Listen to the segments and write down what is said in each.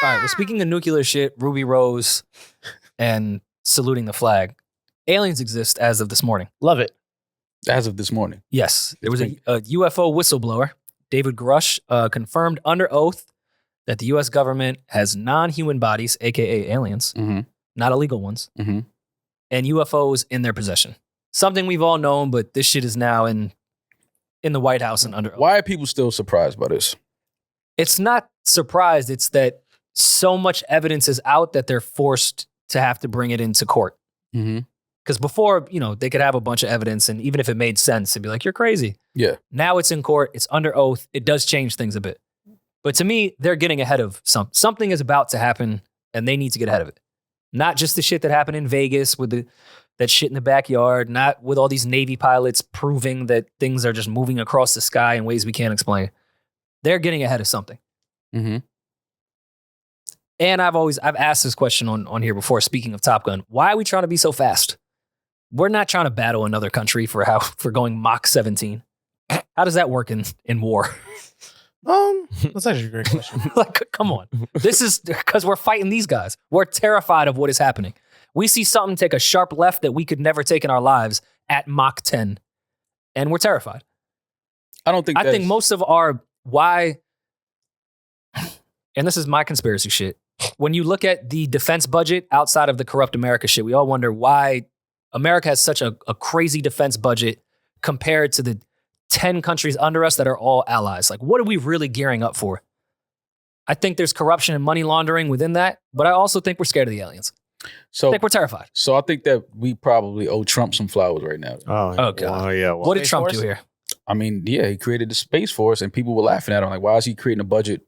right. Well, speaking of nuclear shit, Ruby Rose and saluting the flag, aliens exist as of this morning. Love it. As of this morning. Yes. There was a UFO whistleblower, David Grush, confirmed under oath that the U.S. government has non-human bodies, a.k.a. aliens, not illegal ones, and UFOs in their possession. Something we've all known, but this shit is now in the White House and under oath. Why are people still surprised by this? It's not surprised. It's that so much evidence is out that they're forced to have to bring it into court. Because before, they could have a bunch of evidence, and even if it made sense, it'd be like, you're crazy. Yeah. Now it's in court. It's under oath. It does change things a bit. But to me, they're getting ahead of something. Something is about to happen, and they need to get ahead of it. Not just the shit that happened in Vegas with that shit in the backyard, not with all these Navy pilots proving that things are just moving across the sky in ways we can't explain. They're getting ahead of something. And I've asked this question on here before, speaking of Top Gun. Why are we trying to be so fast? We're not trying to battle another country for going Mach 17. How does that work in war? That's actually a great question. Like, come on. This is because we're fighting these guys. We're terrified of what is happening. We see something take a sharp left that we could never take in our lives at Mach 10, and we're terrified. I think most of our why, and this is my conspiracy shit. When you look at the defense budget outside of the corrupt America shit, we all wonder why America has such a crazy defense budget compared to the 10 countries under us that are all allies. Like, what are we really gearing up for? I think there's corruption and money laundering within that, but I also think we're scared of the aliens. I think we're terrified. So I think that we probably owe Trump some flowers right now. Oh God. Well, yeah. What did Trump do here? I mean, yeah, he created the Space Force and people were laughing at him. Like, why is he creating a budget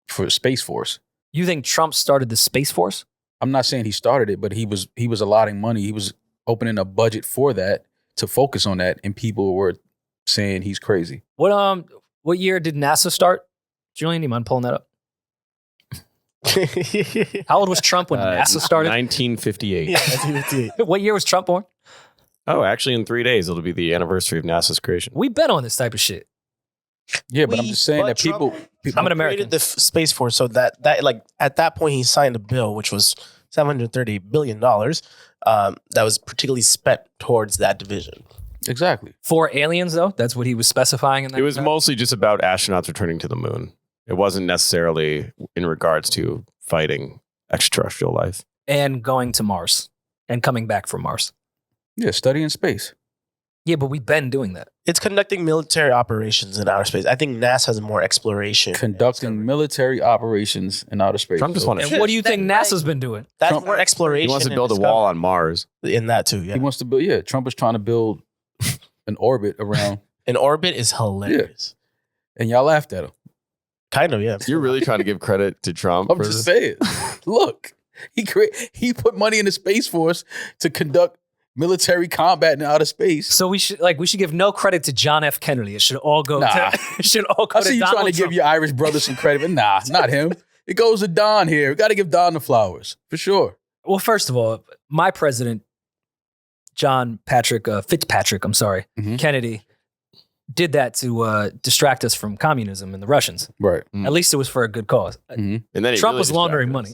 for a Space Force? You think Trump started the Space Force? I'm not saying he started it, but he was allotting money. He was opening a budget for that to focus on that, and people were saying he's crazy. What year did NASA start? Julian, you mind pulling that up? How old was Trump when NASA started? 1958. Yeah, 1958. What year was Trump born? Oh, actually, in 3 days, it'll be the anniversary of NASA's creation. We've been on this type of shit. Yeah, but I'm just saying that people I'm an American. Created the Space Force, so that like at that point he signed a bill which was $730 billion that was particularly spent towards that division. Exactly. For aliens, though? That's what he was specifying in that? It was mostly just about astronauts returning to the moon. It wasn't necessarily in regards to fighting extraterrestrial life. And going to Mars. And coming back from Mars. Yeah, studying space. Yeah, but we've been doing that. It's conducting military operations in outer space. I think NASA has more exploration. Conducting military operations in outer space. Trump just wanted And what do you think NASA's been doing? That's Trump- more exploration. He wants to and build a wall on Mars. in that too. Yeah, He wants to build, Trump is trying to build an orbit around, an orbit is hilarious. and y'all laughed at him. Kind of, yeah. You're really trying to give credit to Trump. I'm just saying. Look, he put money in the Space Force to conduct military combat in outer space. So we should give no credit to John F. Kennedy. It should all go Nah. to it should all go I see to you Donald trying to Trump. give your Irish brother some credit, but nah, not him. It goes to Don here. We got to give Don the flowers for sure. Well, first of all, my president, Fitzpatrick, Kennedy, did that to distract us from communism and the Russians. Right. At least it was for a good cause. And then Trump was laundering money.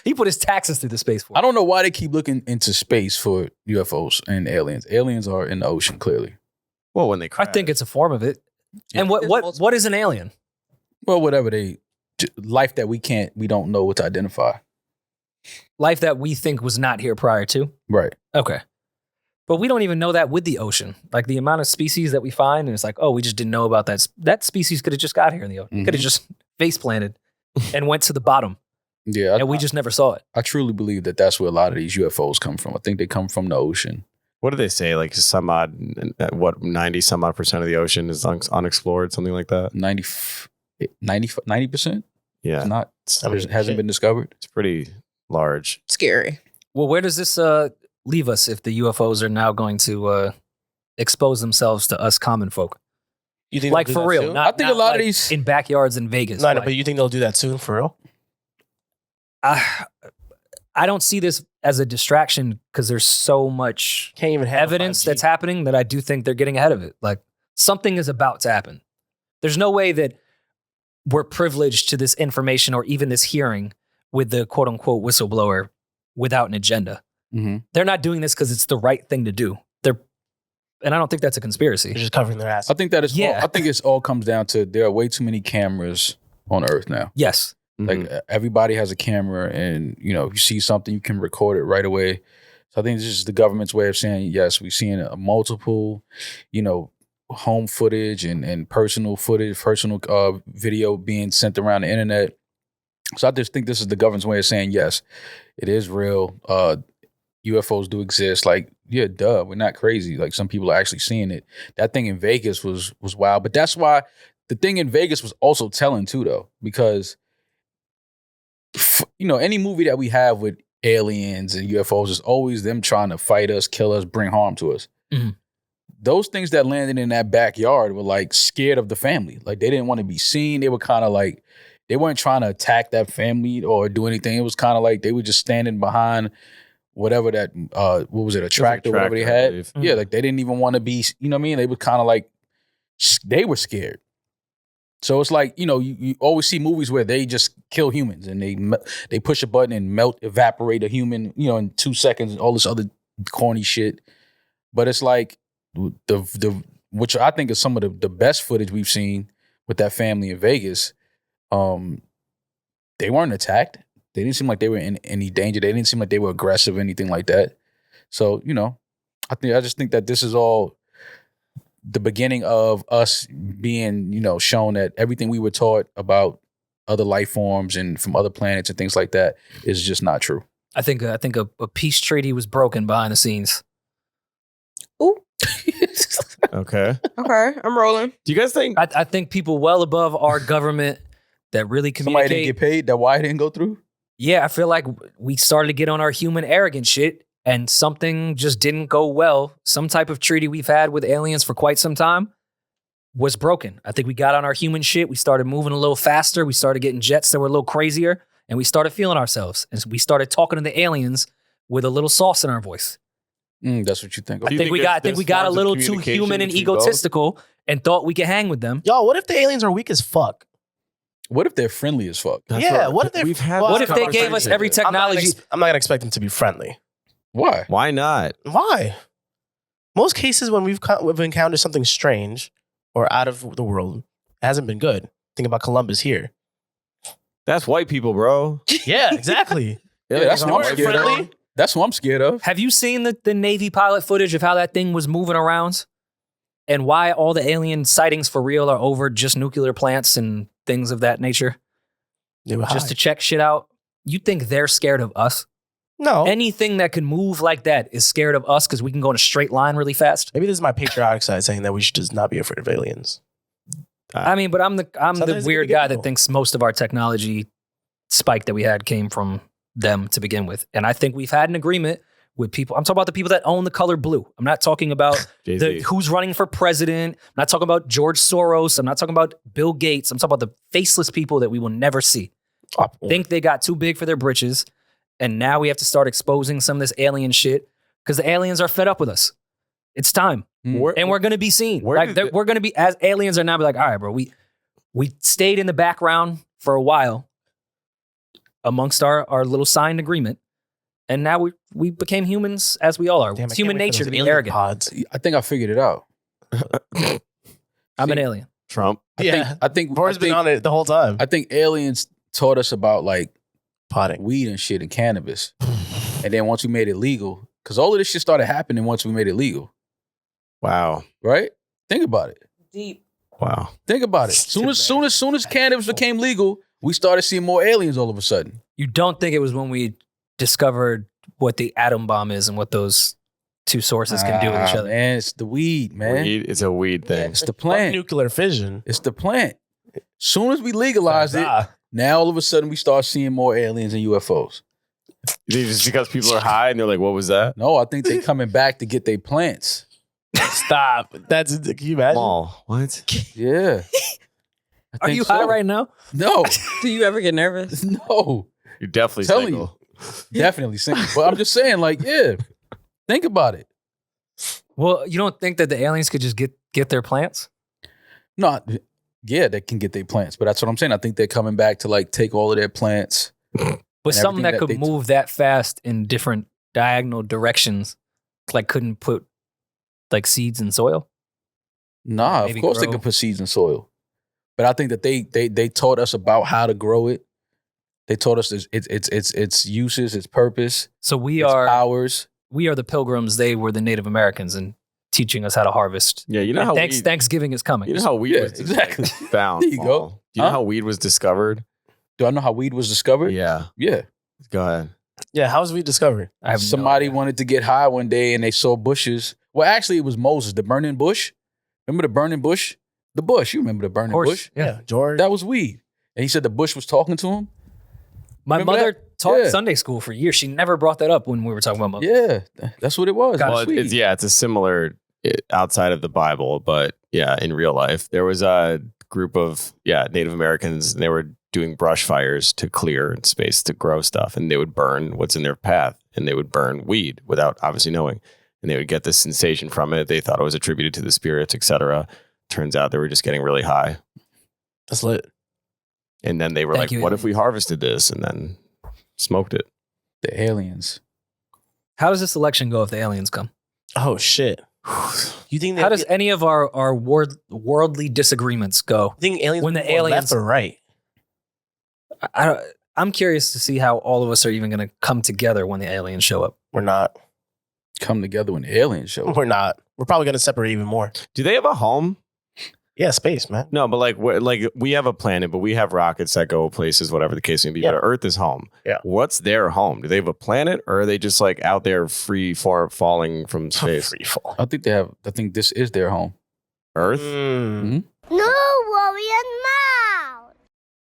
He put his taxes through the Space Force. I don't know why they keep looking into space for UFOs and aliens. Aliens are in the ocean, clearly. Well, when they I crash. think it's a form of it. And what is an alien? Well, whatever life that we don't know what to identify. Life that we think was not here prior to? Right. Okay. But we don't even know that with the ocean. Like the amount of species that we find, and it's like, oh, we just didn't know about that. That species could have just got here in the ocean. Could have just face planted and went to the bottom. Yeah. And we just never saw it. I truly believe that that's where a lot of these UFOs come from. I think they come from the ocean. What do they say? Like 90 some odd percent of the ocean is unexplored, something like that. 90%? Yeah. Hasn't been discovered. It's pretty large. Scary. Well, where does this leave us if the UFOs are now going to expose themselves to us common folk? You think Like they'll do for that real? soon? Not, I think not a lot of like these- in backyards in Vegas. No, Like, but you think they'll do that soon for real? I don't see this as a distraction because there's so much Can't even have evidence 5G. that's happening that I do think they're getting ahead of it. Like something is about to happen. There's no way that we're privileged to this information or even this hearing with the quote unquote whistleblower without an agenda. Mm-hmm. They're not doing this because it's the right thing to do. And I don't think that's a conspiracy. They're just covering their ass. I think that is. Yeah. I think it's all comes down to there are way too many cameras on Earth now. Yes. Like everybody has a camera, and if you see something, you can record it right away. So I think this is the government's way of saying yes. We've seen a multiple, home footage and personal footage, personal video being sent around the internet. So I just think this is the government's way of saying yes, it is real. UFOs do exist. Like, yeah, duh, we're not crazy. Like, some people are actually seeing it. That thing in Vegas was wild, but that's why the thing in Vegas was also telling too, though, because any movie that we have with aliens and UFOs is always them trying to fight us, kill us, bring harm to us. Mm-hmm. Those things that landed in that backyard were like scared of the family. Like, they didn't want to be seen. They were kind of like, they weren't trying to attack that family or do anything. It was kind of like they were just standing behind whatever that, what was it, a tractor, whatever they had. Mm-hmm. Yeah, like they didn't even want to be, you know what I mean? They were kind of like, they were scared. So it's like, you always see movies where they just kill humans and they push a button and evaporate a human, in 2 seconds and all this other corny shit. But it's like which I think is some of the best footage we've seen with that family in Vegas. They weren't attacked. They didn't seem like they were in any danger. They didn't seem like they were aggressive or anything like that. So, I just think that this is all the beginning of us being, shown that everything we were taught about other life forms and from other planets and things like that is just not true. I think a peace treaty was broken behind the scenes. Ooh. Okay. Okay, I'm rolling. Do you guys think? I think people well above our government that really communicate. Somebody didn't get paid? That why it didn't go through? Yeah, I feel like we started to get on our human arrogant shit and something just didn't go well. Some type of treaty we've had with aliens for quite some time was broken. I think we got on our human shit. We started moving a little faster. We started getting jets that were a little crazier, and we started feeling ourselves. And so we started talking to the aliens with a little sauce in our voice. That's what you think. I think we got a little too human and egotistical and thought we could hang with them. Y'all, what if the aliens are weak as fuck? What if they're friendly as fuck? What if they're we've had? What if they gave us every technology? I'm not gonna expect them to be friendly. Why? Why not? Why? Most cases when we've encountered something strange or out of the world, it hasn't been good. Think about Columbus here. That's white people, bro. Yeah, exactly. Yeah, that's what I'm scared of. That's what I'm scared of. Have you seen the Navy pilot footage of how that thing was moving around? And why all the alien sightings for real are over just nuclear plants and things of that nature? They were Just high. to check shit out? You think they're scared of us? No. Anything that can move like that is scared of us because we can go in a straight line really fast? Maybe this is my patriotic side saying that we should just not be afraid of aliens. I mean, but I'm the Sometimes weird it can be guy that difficult. thinks most of our technology spike that we had came from them to begin with. And I think we've had an agreement with people. I'm talking about the people that own the color blue. I'm not talking about who's running for president. I'm not talking about George Soros. I'm not talking about Bill Gates. I'm talking about the faceless people that we will never see. Think they got too big for their britches. And now we have to start exposing some of this alien shit because the aliens are fed up with us. It's time. And we're going to be seen. We're going to be, as aliens are now, be like, all right, bro, we stayed in the background for a while amongst our little signed agreement. And now we became humans as we all are. Damn, It's I human can't wait for nature those to be alien arrogant. pods. I think I figured it out. I'm an alien. Trump. I think Rory's been on it the whole time. I think aliens taught us about like Potting. weed and shit and cannabis. And then once we made it legal, because all of this shit started happening once we made it legal. Wow. Right? Think about it. Deep. Wow. Think about it. Soon as cannabis became legal, we started seeing more aliens all of a sudden. You don't think it was when we discovered what the atom bomb is and what those two sources can do with each other? Man, it's the weed, man. Weed is a weed thing. It's the Fuck plant. nuclear fission. It's the plant. Soon as we legalized it, now all of a sudden we start seeing more aliens and UFOs. Just because people are high and they're like, what was that? No, I think they're coming back to get their plants. Stop. That's, can you imagine? Mall. What? Yeah. Are you high right now? No. Do you ever get nervous? No. You're definitely Telling single. Definitely single. But I'm just saying, like, yeah. Think about it. Well, you don't think that the aliens could just get their plants? No, Yeah, they can get their plants. But that's what I'm saying. I think they're coming back to like take all of their plants. But something that everything could that they- move that fast in different diagonal directions, like couldn't put like seeds in soil. Nah, Maybe of course they grow. can put seeds in soil. But I think that they taught us about how to grow it. They taught us its uses, its purpose, So we its are powers. the Pilgrims. They were the Native Americans and teaching us how to harvest. Yeah, you know And how Thanksgiving is coming. you know how weed Yeah, was just, exactly. found. There you go. Paul? Do you know Huh? how weed was discovered? Do I know how weed was discovered? Yeah, Yeah. go ahead. Yeah, how was we discovered? I have no Somebody idea. wanted to get high one day and they saw bushes. Well, actually, it was Moses, the burning bush. Remember the burning bush? The bush. You remember the burning Of course, bush? yeah. George. That was weed. And he said the bush was talking to him. My Remember mother that? taught Yeah. Sunday school for years. She never brought that up when we were talking about Moses. Yeah, that's what it was. God, It was Well, weed. it's a similar outside of the Bible, but yeah, in real life, there was a group of Native Americans, and they were doing brush fires to clear space to grow stuff, and they would burn what's in their path, and they would burn weed without obviously knowing, and they would get this sensation from it. They thought it was attributed to the spirits, etc. Turns out they were just getting really high, That's lit. and then they were Thank like, you, "What if we harvested this and then smoked it?" The aliens. How does this election go if the aliens come? Oh shit. You think How does any of our worldly disagreements go? think aliens when the would go aliens- left or right? I'm curious to see how all of us are even going to come together when the aliens show up. We're not. Come together when the aliens show up. We're not. We're probably gonna separate even more. Do they have a home? Yeah, space, man. No, but like we have a planet, but we have rockets that go places, whatever the case may be. Yeah. But Earth is home. Yeah. What's their home? Do they have a planet, or are they just like out there free for falling from space? Free fall. I think this is their home. Earth. Mm. Mhm. No, Rory,